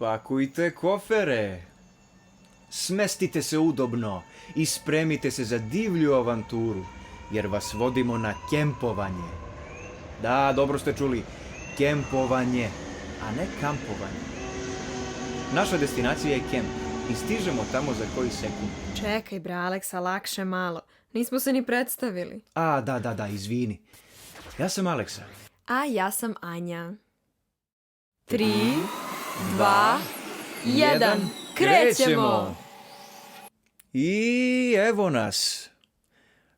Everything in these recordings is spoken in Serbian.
Pakujte kofere. Smestite se udobno i spremite se za divlju avanturu, jer vas vodimo na kempovanje. Da, dobro ste čuli, kempovanje, a ne kampovanje. Naša destinacija je kemp i stižemo tamo za koji sekund. Čekaj bre, Aleksa, lakše malo. Nismo se ni predstavili. A, da, izvini. Ja sam Aleksa. A ja sam Anja. 3, 2, 1, krećemo! I evo nas.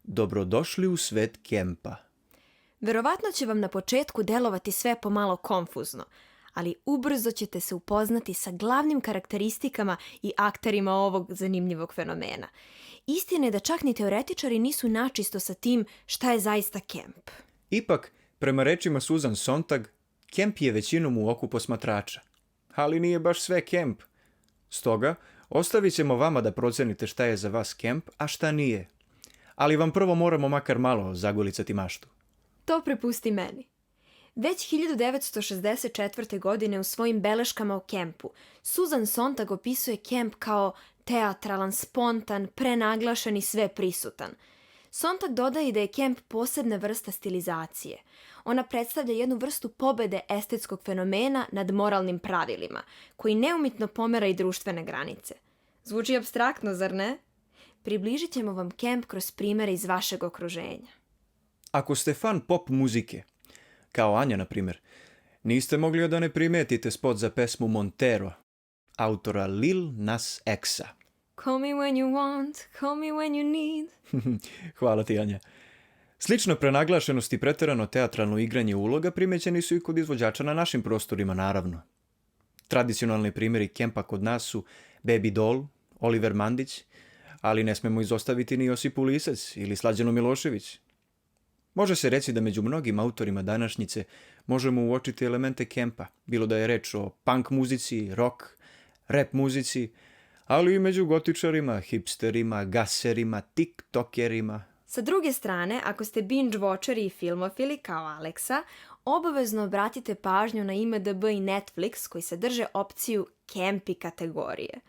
Dobrodošli u svet kempa. Verovatno će vam na početku delovati sve pomalo konfuzno, ali ubrzo ćete se upoznati sa glavnim karakteristikama i akterima ovog zanimljivog fenomena. Istina je da čak ni teoretičari nisu načisto sa tim šta je zaista kemp. Ipak, prema rečima Susan Sontag, kemp je većinom u oku posmatrača. Ali nije baš sve kemp. Stoga, ostavit ćemo vama da procenite šta je za vas kemp, a šta nije. Ali vam prvo moramo makar malo zagulicati maštu. To prepusti meni. Već 1964. godine u svojim beleškama o kempu, Susan Sontag opisuje kemp kao teatralan, spontan, prenaglašen i sve prisutan. Sontag dodaje da je kemp posebna vrsta stilizacije. Ona predstavlja jednu vrstu pobede estetskog fenomena nad moralnim pravilima, koji neumitno pomera i društvene granice. Zvuči apstraktno, zar ne? Približit ćemo vam kemp kroz primere iz vašeg okruženja. Ako ste fan pop muzike, kao Anja, na primjer, niste mogli da ne primetite spot za pesmu Montero, autora Lil Nas Xa. Call me when you want, call me when you need. Hvala ti, Anja. Slično prenaglašenost i preterano teatralno igranje uloga primećeni su i kod izvođača na našim prostorima, naravno. Tradicionalni primjeri kempa kod nas su Baby Doll, Oliver Mandić, ali ne smemo izostaviti ni Josip Ulisac ili Slađano Milošević. Može se reći da među mnogim autorima današnjice možemo uočiti elemente kempa, bilo da je reč o punk muzici, rock, rap muzici, ali i među gotičarima, hipsterima, gaserima, tiktokerima. Sa druge strane, ako ste binge watcheri i filmofili kao Aleksa, obavezno obratite pažnju na IMDb i Netflix koji sadrže opciju Kempi kategorije.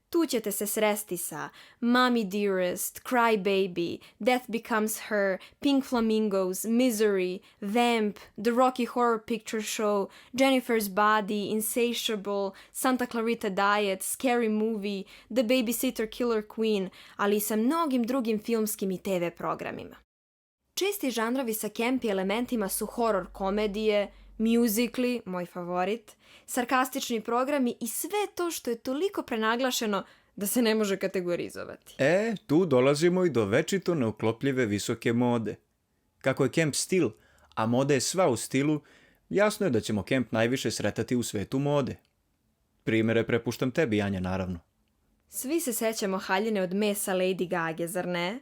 Tu ćete se sresti sa Mommy Dearest, Cry Baby, Death Becomes Her, Pink Flamingos, Misery, Vamp, The Rocky Horror Picture Show, Jennifer's Body, Insatiable, Santa Clarita Diet, Scary Movie, The Babysitter Killer Queen, ali i sa mnogim drugim filmskim i TV programima. Česti žanrovi sa kempi elementima su horror komedije, musicali, moj favorit, sarkastični programi i sve to što je toliko prenaglašeno da se ne može kategorizovati. Tu dolazimo i do večito neuklopljive visoke mode. Kako je kemp stil, a moda je sva u stilu, jasno je da ćemo kemp najviše sretati u svetu mode. Primere prepuštam tebi, Anja, naravno. Svi se sećamo haljine od mesa Lady Gage, zar ne?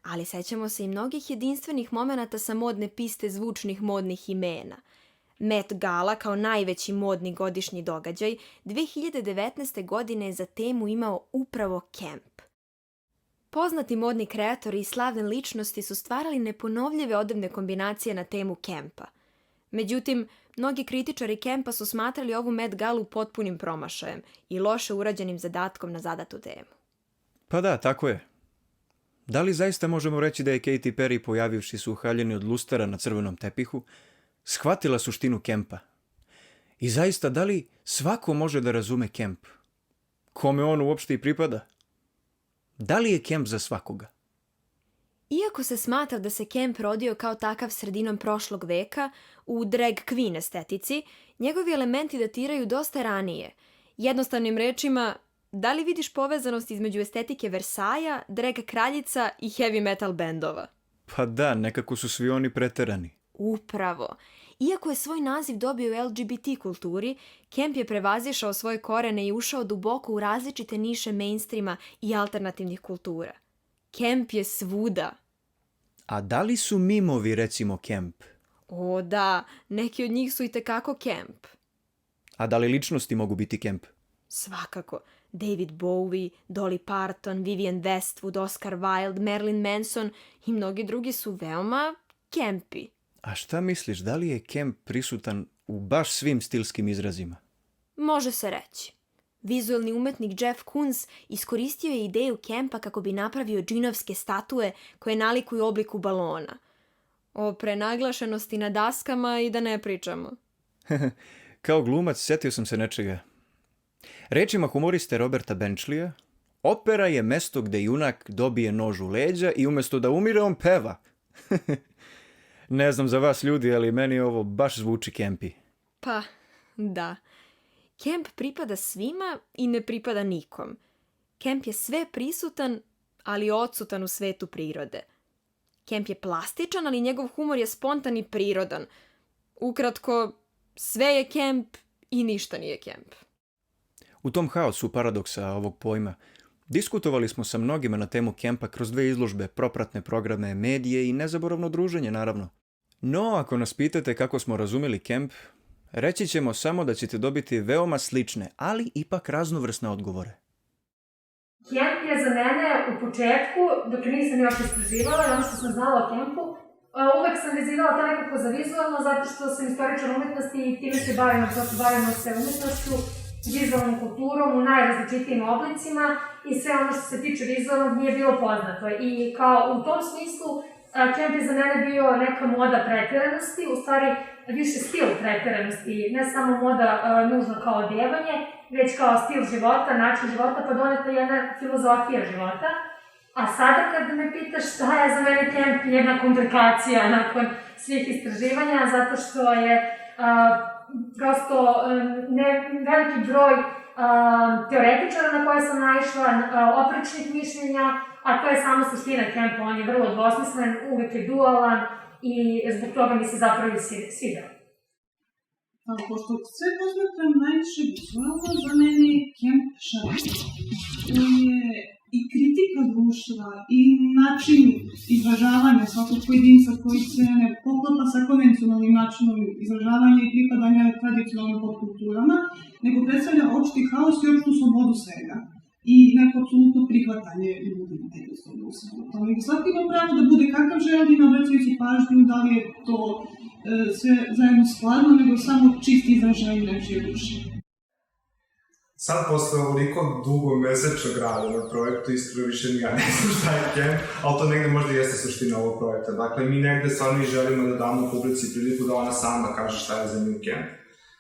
Ali sećamo se i mnogih jedinstvenih momenata sa modne piste zvučnih modnih imena. Met Gala kao najveći modni godišnji događaj 2019. godine je za temu imao upravo kemp. Poznati modni kreatori i slavne ličnosti su stvarali neponovljive odevne kombinacije na temu kempa. Međutim, mnogi kritičari kempa su smatrali ovu Met Galu potpunim promašajem i loše urađenim zadatkom na zadatu temu. Pa da, tako je. Da li zaista možemo reći da je Katy Perry, pojavivši se u haljini od lustara na crvenom tepihu, shvatila suštinu kempa? I zaista, da li svako može da razume kemp? Kome on uopšte i pripada? Da li je kemp za svakoga? Iako se smatra da se kemp rodio kao takav sredinom prošlog veka, u drag queen estetici, njegovi elementi datiraju dosta ranije. Jednostavnim rečima, da li vidiš povezanost između estetike Versaja, drag kraljica i heavy metal bendova? Pa da, nekako su svi oni preterani. Upravo. Iako je svoj naziv dobio u LGBT kulturi, kemp je prevazišao svoje korene i ušao duboko u različite niše mainstreama i alternativnih kultura. Kemp je svuda. A da li su mimovi, recimo, kemp? O da, neki od njih su i tekako kemp. A da li ličnosti mogu biti kemp? Svakako. David Bowie, Dolly Parton, Vivienne Westwood, Oscar Wilde, Marilyn Manson i mnogi drugi su veoma kempi. A šta misliš, da li je kemp prisutan u baš svim stilskim izrazima? Može se reći. Vizualni umetnik Jeff Koons iskoristio je ideju kempa kako bi napravio džinovske statue koje nalikuju obliku balona. O prenaglašenosti na daskama i da ne pričamo. Kao glumac sjetio sam se nečega. Rečima humoriste Roberta Benchleya, opera je mesto gde junak dobije nož u leđa i umjesto da umire on peva. Ne znam za vas ljudi, ali meni ovo baš zvuči kempi. Pa, da. Kemp pripada svima i ne pripada nikom. Kemp je sve prisutan, ali odsutan u svetu prirode. Kemp je plastičan, ali njegov humor je spontan i prirodan. Ukratko, sve je kemp i ništa nije kemp. U tom haosu paradoksa ovog pojma diskutovali smo sa mnogima na temu kempa kroz 2 izložbe, propratne programe, medije i nezaboravno druženje, naravno. No, ako nas pitate kako smo razumeli kemp, reći ćemo samo da ćete dobiti veoma slične, ali ipak raznovrsne odgovore. Kemp je za mene u početku, dok nisam još istraživala, ono što sam znala o kempu, uvek sam vezivala to nekako za vizualno, zato što sam istoričar umetnosti i time se bavimo se umetnošću, vizualnom kulturom u najrazličitijim oblicima i sve ono što se tiče vizualnog nije bilo poznato. I kao u tom smislu, kemp je za mene bio neka moda pretjeranosti, u stvari više stil pretjeranosti, ne samo moda nužno kao odjevanje, već kao stil života, način života, pa doneta jedna filozofija života. A sada kad me pitaš šta je za mene kemp, jedna komplikacija nakon svih istraživanja, zato što je prosto veliki broj teoretičara na koje sam naišla, oprečnih mišljenja, a to je samo suština kempa, on je vrlo dvosmislen, uvek je dualan i zbog toga mi se zapravo i svidao. Pošto sve posmatram najviše vizualno, za mene je kemp šarm. On je i kritika društva, i način izražavanja svakog pojedinca koji se ne poklapa sa konvencionalnim načinom izražavanja i pripadanja tradicionalnim popkulturama, nego predstavlja opšti haos i opštu slobodu svega. I neko apsolutno prihvatanje ljudi međusobno u svemu tome. Svaki ima pravo da bude kakav želi, ne obraćajući pažnju da li je to sve zajedno skladno, nego samo čisti izražaj nečije duše. Sad, posle ovoliko dugomesečnog rada na projektu, iskreno više ja ne znam šta je kemp, ali to negde možda jeste suština ovog projekta. Dakle, mi negde stvarno i želimo da damo publici priliku da ona sama kaže šta je za nju kemp.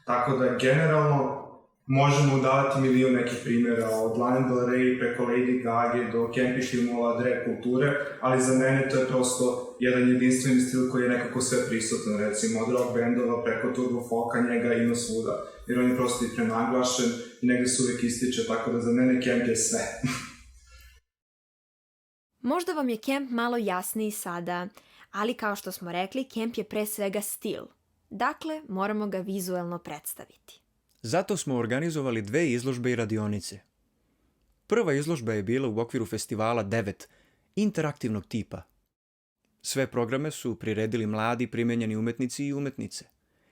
Tako da, generalno, možemo davati milion nekih primjera, od Lana Del Rey preko Lady Gaga do kempi filmova, drag kulture, ali za mene to je prosto jedan jedinstveni stil koji je nekako sve prisutan, recimo od rock bendova preko turbo folka, njega ima svuda, jer on je prosto i prenaglašen i negde se uvek ističe, tako da za mene kemp je sve. Možda vam je kemp malo jasniji sada, ali kao što smo rekli, kemp je pre svega stil. Dakle, moramo ga vizuelno predstaviti. Zato smo organizovali 2 izložbe i radionice. Prva izložba je bila u okviru festivala 9, interaktivnog tipa. Sve programe su priredili mladi primenjeni umetnici i umetnice,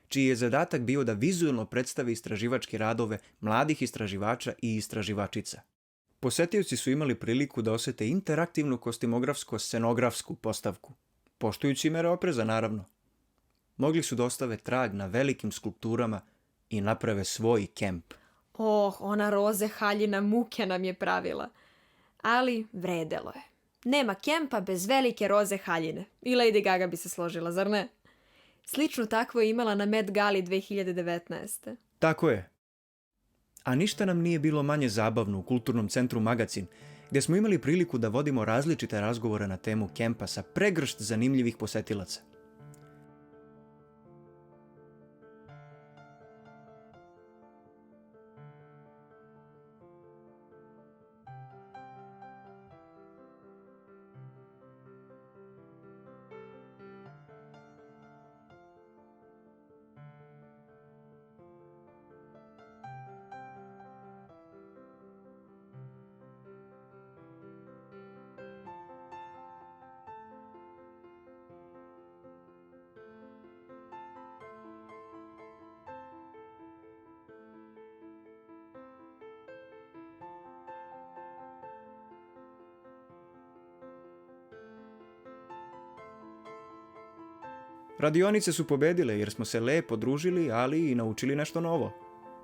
čiji je zadatak bio da vizuelno predstave istraživačke radove mladih istraživača i istraživačica. Posetioci su imali priliku da osete interaktivnu kostimografsko-scenografsku postavku, poštujući mere opreza, naravno. Mogli su da ostave trag na velikim skulpturama i naprave svoj kemp. Ona Roze Haljina muke nam je pravila. Ali vredelo je. Nema kempa bez velike Roze Haljine. I Lady Gaga bi se složila, zar ne? Sličnu takvu je imala na Met Gali 2019. Tako je. A ništa nam nije bilo manje zabavno u Kulturnom centru Magacin, gdje smo imali priliku da vodimo različite razgovore na temu kempa sa pregršt zanimljivih posetilaca. Radionice su pobedile jer smo se lepo družili, ali i naučili nešto novo.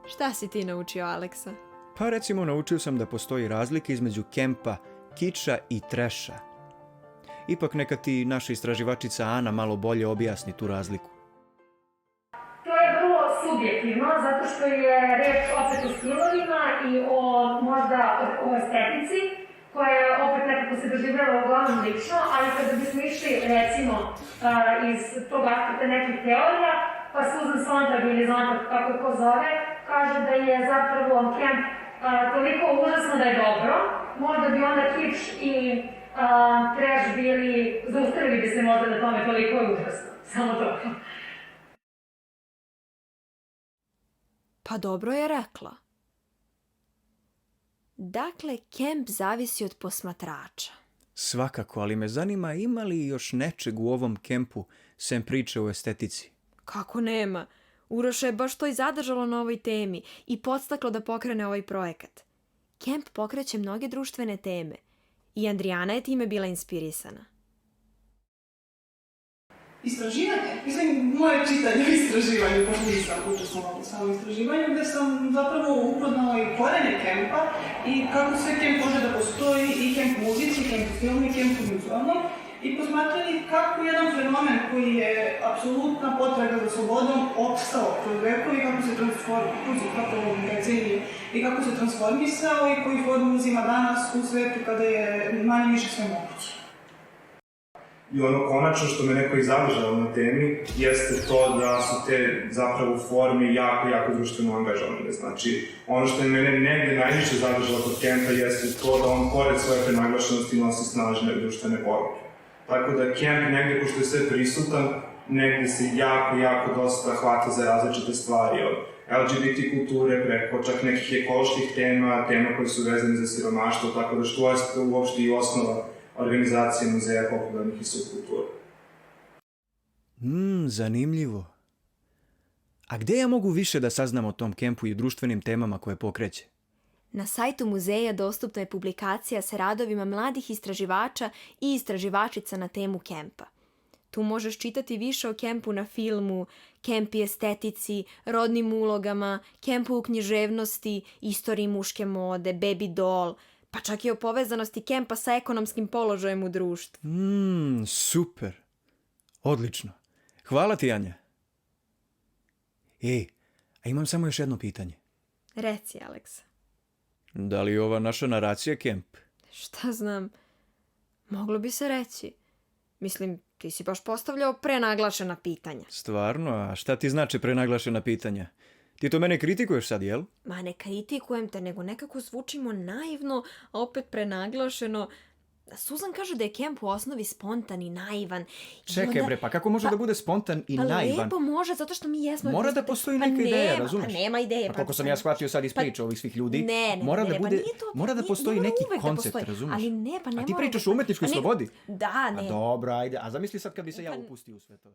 Šta si ti naučio, Aleksa? Pa recimo naučio sam da postoji razlika između kempa, kiča i treša. Ipak neka ti naša istraživačica Ana malo bolje objasni tu razliku. To je vrlo subjektivno, zato što je reč opet o stilovima i o možda o estetici, koja je opet nekako se doživljava uglavnom lično, ali kada bismo išli, recimo, iz tog aspekta nekih teorija, pa Susan Sontag ili Sontag, kako ko zove, kaže da je zapravo kemp toliko užasno da je dobro, možda bi onda kič i trash bili, zaustavili bi se možda na tome, toliko je užasno, samo to. Pa dobro je rekla. Dakle, kemp zavisi od posmatrača. Svakako, ali me zanima ima li još nečeg u ovom kempu sem priče o estetici? Kako nema? Uroša je baš to i zadržalo na ovoj temi i podstaklo da pokrene ovaj projekat. Kemp pokreće mnoge društvene teme i Andrijana je time bila inspirisana. Istraživanje? Mislim, moje čitanje o istraživanju, pošto nisam učestvovala u samom istraživanju, gde sam zapravo upoznala i korene kempa i kako sve kemp može da postoji, i kemp u muzici, i kemp u filmu, i kemp u vizualnom, i posmatrali kako jedan fenomen koji je apsolutna potraga za slobodom opstao kroz vekove i kako se i kako se transformisao i koju formu uzima danas u svetu kada je manje više sve moguće. I ono konačno što me neko i zadržalo na temi jeste to da su te zapravo u formi jako društveno angažovane. Znači, ono što je mene negde najviše zadržalo kod kempa jeste to da on pored svoje prenaglašenosti nosi snažne društvene poruke. Tako da kemp negde, pošto je sve prisutan, negde se jako dosta hvata za različite stvari, od LGBT kulture preko čak nekih ekoloških tema koje su vezane za siromaštvo, tako da što je uopšte i osnova organizacije muzeja popularnih i subkultura. Zanimljivo. A gde ja mogu više da saznam o tom kempu i društvenim temama koje pokreće? Na sajtu muzeja dostupna je publikacija sa radovima mladih istraživača i istraživačica na temu kempa. Tu možeš čitati više o kempu na filmu, kemp i estetici, rodnim ulogama, kempu u književnosti, istoriji muške mode, baby doll, pa čak i o povezanosti kempa sa ekonomskim položajem u društvu. Super. Odlično. Hvala ti, Anja. A imam samo još jedno pitanje. Reci, Aleksa. Da li je ova naša naracija kemp? Šta znam, moglo bi se reći. Mislim, ti si baš postavljao prenaglašena pitanja. Stvarno? A šta ti znači prenaglašena pitanja? Ti to mene kritikuješ sad, jel? Ma ne kritikujem te, nego nekako zvučimo naivno, a opet prenaglašeno. Susan kaže da je kemp u osnovi spontan i naivan. Čekaj bre, pa kako može da bude spontan i naivan? Pa lepo može, zato što mi jesmo... Mora da postoji neka ideja, razumiješ? Pa nema ideje. Pa koliko sam ja shvatio sad iz priča ovih svih ljudi, mora da postoji neki koncept, razumiješ? Ali ne, pa ne mora. A ti pričaš o umetničkoj slobodi? Da, ne. A dobro, ajde, a zamisli sad kad bi se ja upustio u sve to.